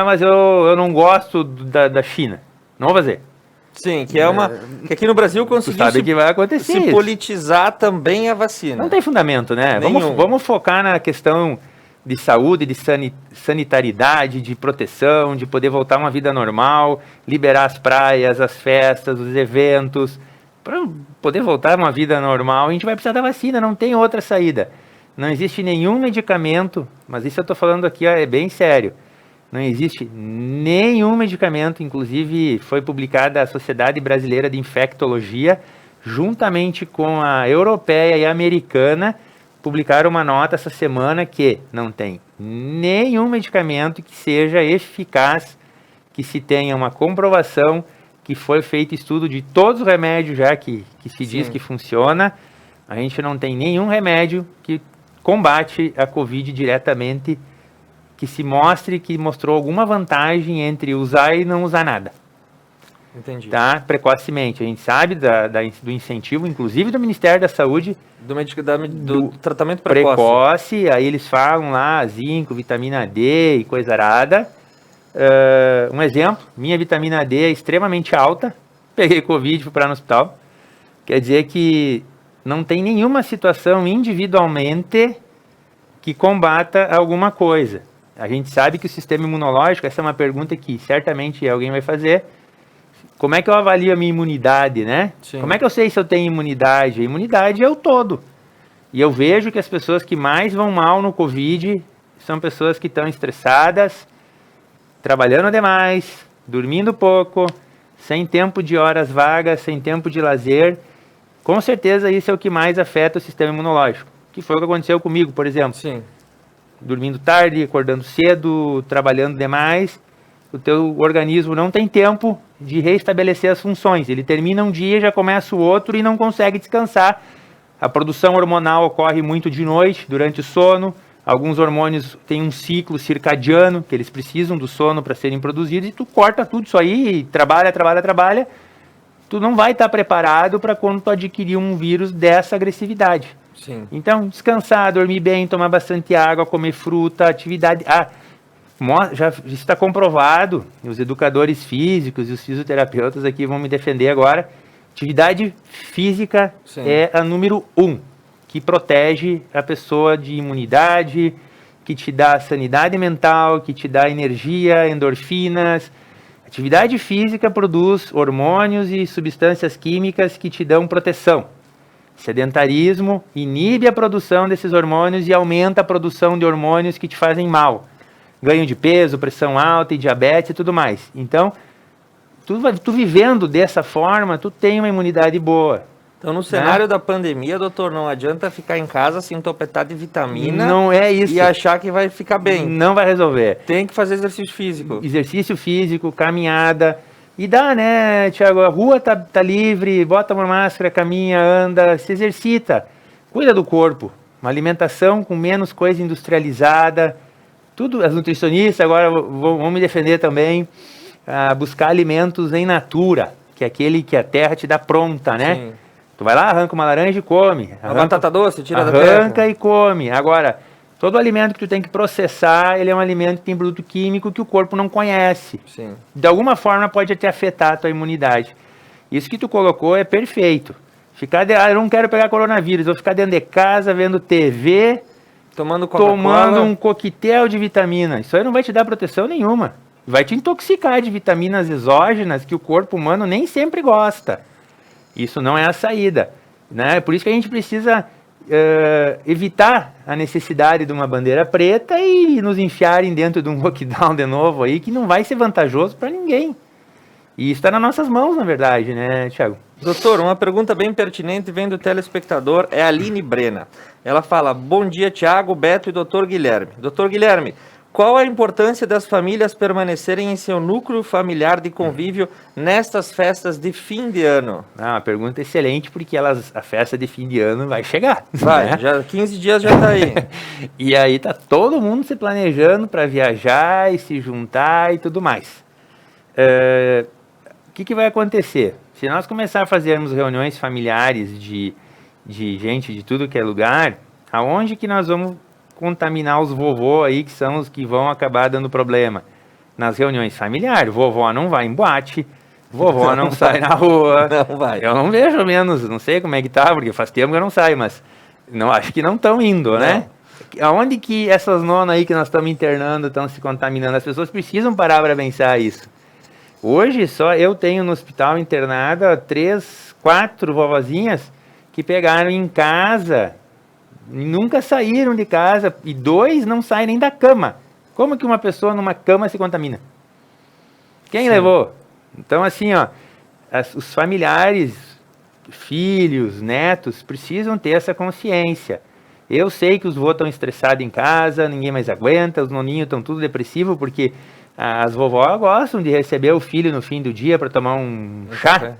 Mas eu não gosto da China. Não vou fazer. Sim, que é uma. Que aqui no Brasil conseguiu sabe que vai acontecer se politizar também a vacina. Não tem fundamento, né? Vamos focar na questão de saúde, de sanitaridade, de proteção, de poder voltar a uma vida normal, liberar as praias, as festas, os eventos. Para poder voltar a uma vida normal, a gente vai precisar da vacina, não tem outra saída. Não existe nenhum medicamento, mas isso eu estou falando aqui, é bem sério. Não existe nenhum medicamento, inclusive foi publicada a Sociedade Brasileira de Infectologia, juntamente com a europeia e a americana, publicaram uma nota essa semana que não tem nenhum medicamento que seja eficaz, que se tenha uma comprovação, que foi feito estudo de todos os remédios já que se diz que funciona. A gente não tem nenhum remédio que combate a Covid diretamente, que se mostre que mostrou alguma vantagem entre usar e não usar nada. Entendi. Tá? Precocemente. A gente sabe do incentivo, inclusive do Ministério da Saúde. Do tratamento precoce. Aí eles falam lá, zinco, vitamina D e coisa arada. Um exemplo, minha vitamina D é extremamente alta, peguei Covid, fui parar no hospital. Quer dizer que não tem nenhuma situação individualmente que combata alguma coisa. A gente sabe que o sistema imunológico, essa é uma pergunta que certamente alguém vai fazer, como é que eu avalio a minha imunidade, né? Sim. Como é que eu sei se eu tenho imunidade? A imunidade é o todo. E eu vejo que as pessoas que mais vão mal no Covid são pessoas que estão estressadas, trabalhando demais, dormindo pouco, sem tempo de horas vagas, sem tempo de lazer. Com certeza isso é o que mais afeta o sistema imunológico. Que foi o que aconteceu comigo, por exemplo. Sim. Dormindo tarde, acordando cedo, trabalhando demais. O teu organismo não tem tempo de reestabelecer as funções. Ele termina um dia, já começa o outro e não consegue descansar. A produção hormonal ocorre muito de noite, durante o sono. Alguns hormônios têm um ciclo circadiano, que eles precisam do sono para serem produzidos, e tu corta tudo isso aí, e trabalha. Tu não vai estar preparado para quando tu adquirir um vírus dessa agressividade. Sim. Então, descansar, dormir bem, tomar bastante água, comer fruta, atividade... já está comprovado, os educadores físicos e os fisioterapeutas aqui vão me defender agora, atividade física Sim. é a número 1, que protege a pessoa de imunidade, que te dá sanidade mental, que te dá energia, endorfinas. Atividade física produz hormônios e substâncias químicas que te dão proteção. Sedentarismo inibe a produção desses hormônios e aumenta a produção de hormônios que te fazem mal. Ganho de peso, pressão alta e diabetes e tudo mais. Então, tu vivendo dessa forma, tu tem uma imunidade boa. Então, no cenário da pandemia, doutor, não adianta ficar em casa se entopetar de vitamina. Não é isso. E achar que vai ficar bem. Não vai resolver. Tem que fazer exercício físico. Exercício físico, caminhada. E dá, né, Thiago? A rua tá livre, bota uma máscara, caminha, anda, se exercita. Cuida do corpo. Uma alimentação com menos coisa industrializada. Tudo, as nutricionistas agora vão me defender também. Buscar alimentos em natura, que é aquele que a terra te dá pronta, né? Sim. Tu vai lá, arranca uma laranja e come. Uma batata doce, tira da terra. Arranca e come. Agora, todo alimento que tu tem que processar, ele é um alimento que tem produto químico que o corpo não conhece. Sim. De alguma forma pode até afetar a tua imunidade. Isso que tu colocou é perfeito. Eu não quero pegar coronavírus, vou ficar dentro de casa, vendo TV, tomando um coquetel de vitamina. Isso aí não vai te dar proteção nenhuma. Vai te intoxicar de vitaminas exógenas que o corpo humano nem sempre gosta. Isso não é a saída, né? Por isso que a gente precisa evitar a necessidade de uma bandeira preta e nos enfiarem dentro de um lockdown de novo aí, que não vai ser vantajoso para ninguém. E isso está nas nossas mãos, na verdade, né, Thiago? Doutor, uma pergunta bem pertinente vem do telespectador, é a Aline Brena. Ela fala, bom dia, Thiago, Beto e doutor Guilherme. Doutor Guilherme, qual a importância das famílias permanecerem em seu núcleo familiar de convívio nestas festas de fim de ano? Uma pergunta excelente, porque a festa de fim de ano vai chegar. Vai, né? já 15 dias já está aí. E aí tá todo mundo se planejando para viajar e se juntar e tudo mais. O que vai acontecer? Se nós começar a fazermos reuniões familiares de gente de tudo que é lugar, aonde que nós vamos contaminar os vovô aí, que são os que vão acabar dando problema? Nas reuniões familiares. Vovó não vai em boate, vovó não sai na rua. Não vai. Eu não vejo menos, não sei como é que tá, porque faz tempo que eu não saio, mas não, acho que não estão indo, né? Aonde que essas nonas aí que nós estamos internando estão se contaminando? As pessoas precisam parar para pensar isso. Hoje só eu tenho no hospital internada 3, 4 vovozinhas que pegaram em casa, nunca saíram de casa, e 2 não saem nem da cama. Como que uma pessoa numa cama se contamina? Quem levou? Então, assim, ó, os familiares, filhos, netos, precisam ter essa consciência. Eu sei que os vovôs estão estressados em casa, ninguém mais aguenta, os noninhos estão tudo depressivos, porque as vovós gostam de receber o filho no fim do dia para tomar um chá.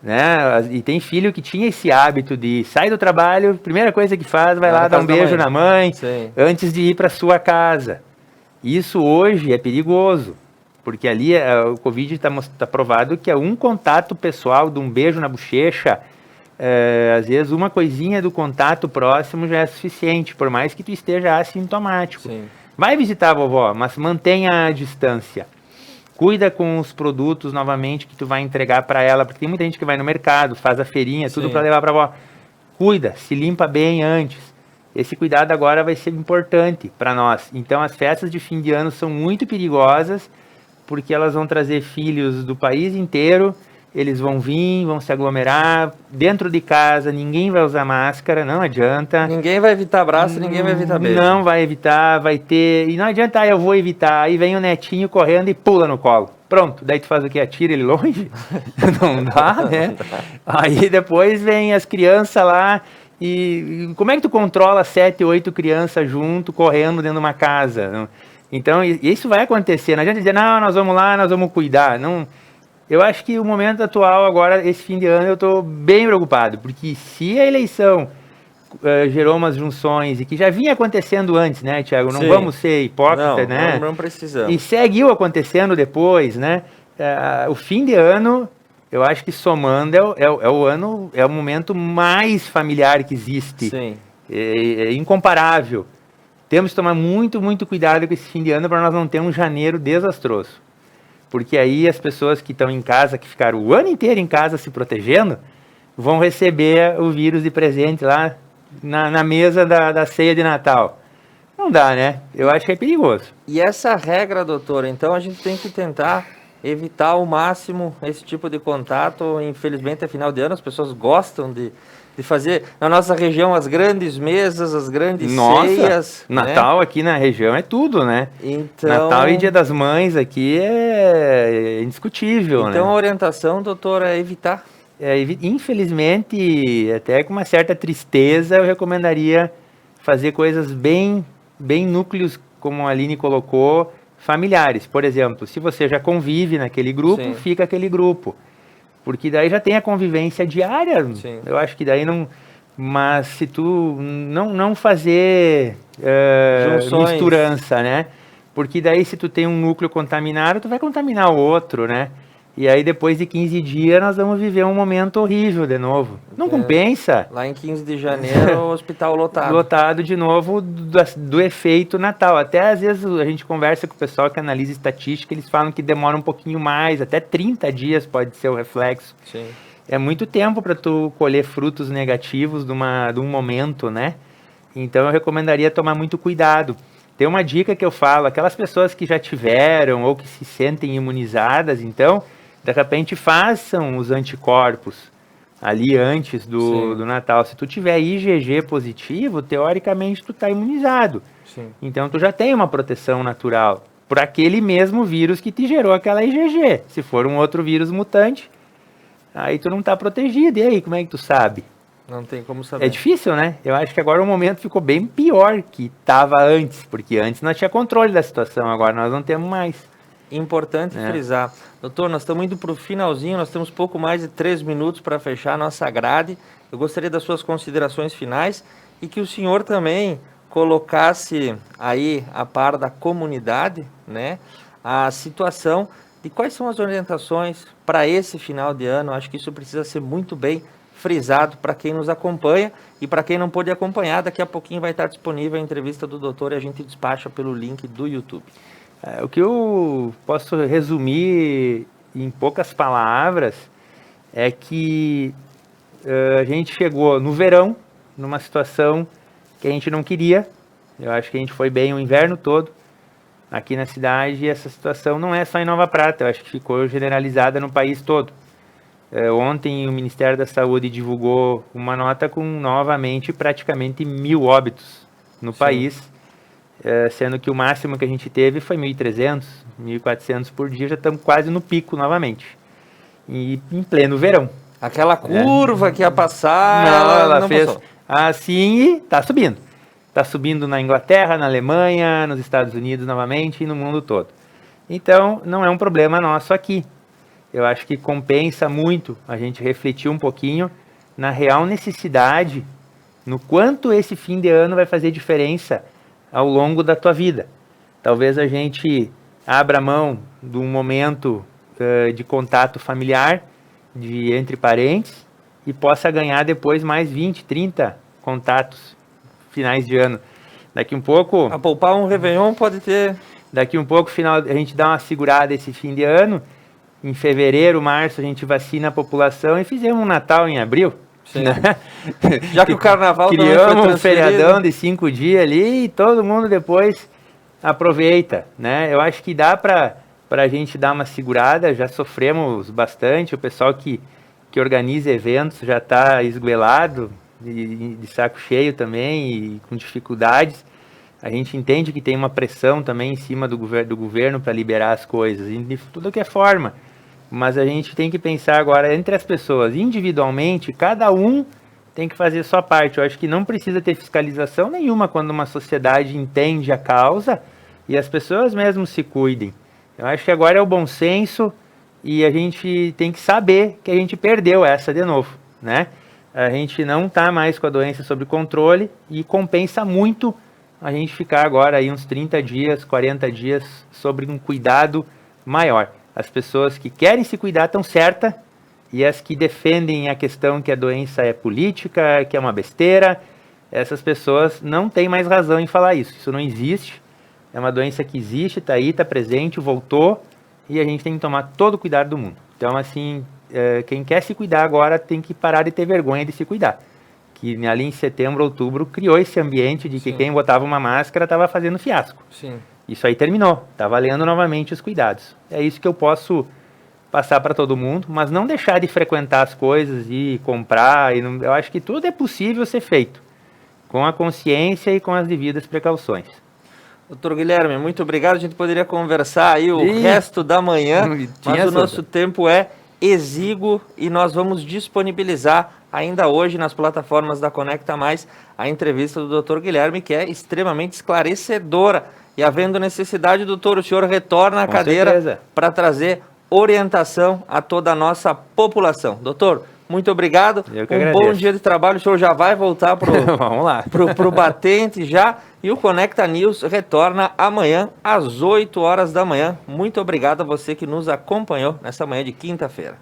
Né? E tem filho que tinha esse hábito de sair do trabalho, primeira coisa que faz, vai lá dar um beijo na mãe, antes de ir para sua casa. Isso hoje é perigoso, porque ali o Covid está provado que é um contato pessoal, de um beijo na bochecha, às vezes uma coisinha do contato próximo já é suficiente, por mais que tu esteja assintomático. Sim. Vai visitar a vovó, mas mantenha a distância. Cuida com os produtos novamente que tu vai entregar para ela, porque tem muita gente que vai no mercado, faz a feirinha, tudo Sim. para levar para a avó. Cuida, se limpa bem antes. Esse cuidado agora vai ser importante para nós. Então as festas de fim de ano são muito perigosas, porque elas vão trazer filhos do país inteiro, eles vão vir, vão se aglomerar, dentro de casa ninguém vai usar máscara, não adianta. Ninguém vai evitar abraço, ninguém vai evitar beijo. Não vai evitar, vai ter, e não adianta, eu vou evitar, aí vem o netinho correndo e pula no colo. Pronto, daí tu faz o quê? Atira ele longe? Não dá, né? Aí depois vem as crianças lá, e como é que tu controla 7, 8 crianças junto, correndo dentro de uma casa? Então, isso vai acontecer. Não adianta dizer, não, nós vamos lá, nós vamos cuidar. Não, eu acho que o momento atual, agora, esse fim de ano, eu estou bem preocupado. Porque se a eleição gerou umas junções, e que já vinha acontecendo antes, né, Thiago? Não Sim. vamos ser hipócritas, né? Não precisamos. E seguiu acontecendo depois, né? O fim de ano... Eu acho que somando é o momento mais familiar que existe. Sim. É incomparável. Temos que tomar muito, muito cuidado com esse fim de ano para nós não termos um janeiro desastroso. Porque aí as pessoas que estão em casa, que ficaram o ano inteiro em casa se protegendo, vão receber o vírus de presente lá na mesa da ceia de Natal. Não dá, né? Eu acho que é perigoso. E essa regra, doutor, então a gente tem que tentar evitar ao máximo esse tipo de contato. Infelizmente, é final de ano, as pessoas gostam de fazer, na nossa região, as grandes mesas, as grandes ceias. Natal, né? Aqui na região é tudo, né? Então, Natal e Dia das Mães aqui é indiscutível, né? Então a orientação, doutor, é evitar? Infelizmente, até com uma certa tristeza, eu recomendaria fazer coisas bem núcleos, como a Aline colocou, familiares. Por exemplo, se você já convive naquele grupo, Sim. fica aquele grupo. Porque daí já tem a convivência diária. Sim. Eu acho que daí não... Mas se tu não fazer misturança, né? Porque daí se tu tem um núcleo contaminado, tu vai contaminar o outro, né? E aí depois de 15 dias nós vamos viver um momento horrível de novo. Não compensa. Lá em 15 de janeiro, o hospital lotado. Lotado de novo do efeito Natal. Até às vezes a gente conversa com o pessoal que analisa estatística, eles falam que demora um pouquinho mais, até 30 dias pode ser o reflexo. Sim. É muito tempo para tu colher frutos negativos de um momento, né? Então eu recomendaria tomar muito cuidado. Tem uma dica que eu falo, aquelas pessoas que já tiveram ou que se sentem imunizadas, então, de repente façam os anticorpos ali antes do Natal. Se tu tiver IgG positivo, teoricamente tu está imunizado. Sim. Então tu já tem uma proteção natural por aquele mesmo vírus que te gerou aquela IgG. Se for um outro vírus mutante, aí tu não está protegido. E aí, como é que tu sabe? Não tem como saber. É difícil, né? Eu acho que agora o momento ficou bem pior que estava antes, porque antes nós tinha controle da situação, agora nós não temos mais. Importante frisar. Doutor, nós estamos indo para o finalzinho, nós temos pouco mais de 3 minutos para fechar a nossa grade. Eu gostaria das suas considerações finais e que o senhor também colocasse aí a par da comunidade, né, a situação de quais são as orientações para esse final de ano. Acho que isso precisa ser muito bem frisado para quem nos acompanha e para quem não pôde acompanhar, daqui a pouquinho vai estar disponível a entrevista do doutor e a gente despacha pelo link do YouTube. O que eu posso resumir em poucas palavras é que a gente chegou no verão numa situação que a gente não queria. Eu acho que a gente foi bem o inverno todo aqui na cidade e essa situação não é só em Nova Prata, eu acho que ficou generalizada no país todo. Ontem o Ministério da Saúde divulgou uma nota com novamente praticamente 1.000 óbitos no país. Sendo que o máximo que a gente teve foi 1.300, 1.400 por dia, já estamos quase no pico novamente. E em pleno verão. Aquela curva que ia passar, ela não fez passou. assim e está subindo. Está subindo na Inglaterra, na Alemanha, nos Estados Unidos novamente e no mundo todo. Então, não é um problema nosso aqui. Eu acho que compensa muito a gente refletir um pouquinho na real necessidade, no quanto esse fim de ano vai fazer diferença ao longo da tua vida. Talvez a gente abra mão de um momento de contato familiar, entre parentes, e possa ganhar depois mais 20, 30 contatos finais de ano. Daqui um pouco... A poupar um Réveillon pode ter Daqui um pouco, a gente dá uma segurada esse fim de ano. Em fevereiro, março, a gente vacina a população e fizemos um Natal em abril. Sim. Já que o carnaval também foi criamos um transferido. feriadão de 5 dias ali e todo mundo depois aproveita, né? Eu acho que dá para a gente dar uma segurada, já sofremos bastante, o pessoal que organiza eventos já está esgoelado, de saco cheio também e com dificuldades. A gente entende que tem uma pressão também em cima do governo para liberar as coisas, de tudo que é forma. Mas a gente tem que pensar agora entre as pessoas, individualmente, cada um tem que fazer a sua parte. Eu acho que não precisa ter fiscalização nenhuma quando uma sociedade entende a causa e as pessoas mesmo se cuidem. Eu acho que agora é o bom senso e a gente tem que saber que a gente perdeu essa de novo, né? A gente não está mais com a doença sob controle e compensa muito a gente ficar agora aí uns 30 dias, 40 dias sobre um cuidado maior. As pessoas que querem se cuidar estão certas e as que defendem a questão que a doença é política, que é uma besteira, essas pessoas não têm mais razão em falar isso. Isso não existe, é uma doença que existe, está aí, está presente, voltou e a gente tem que tomar todo o cuidado do mundo. Então, assim, quem quer se cuidar agora tem que parar de ter vergonha de se cuidar. Que ali em setembro, outubro, criou esse ambiente de que quem botava uma máscara estava fazendo fiasco. Sim. Isso aí terminou, está valendo novamente os cuidados. É isso que eu posso passar para todo mundo, mas não deixar de frequentar as coisas e comprar. Eu acho que tudo é possível ser feito, com a consciência e com as devidas precauções. Doutor Guilherme, muito obrigado. A gente poderia conversar aí o resto da manhã, mas o nosso tempo é exíguo e nós vamos disponibilizar ainda hoje nas plataformas da Conecta Mais a entrevista do Dr. Guilherme, que é extremamente esclarecedora. E havendo necessidade, doutor, o senhor retorna à cadeira para trazer orientação a toda a nossa população. Doutor, muito obrigado. Um bom dia de trabalho. O senhor já vai voltar para o batente já. E o Conecta News retorna amanhã às 8 horas da manhã. Muito obrigado a você que nos acompanhou nessa manhã de quinta-feira.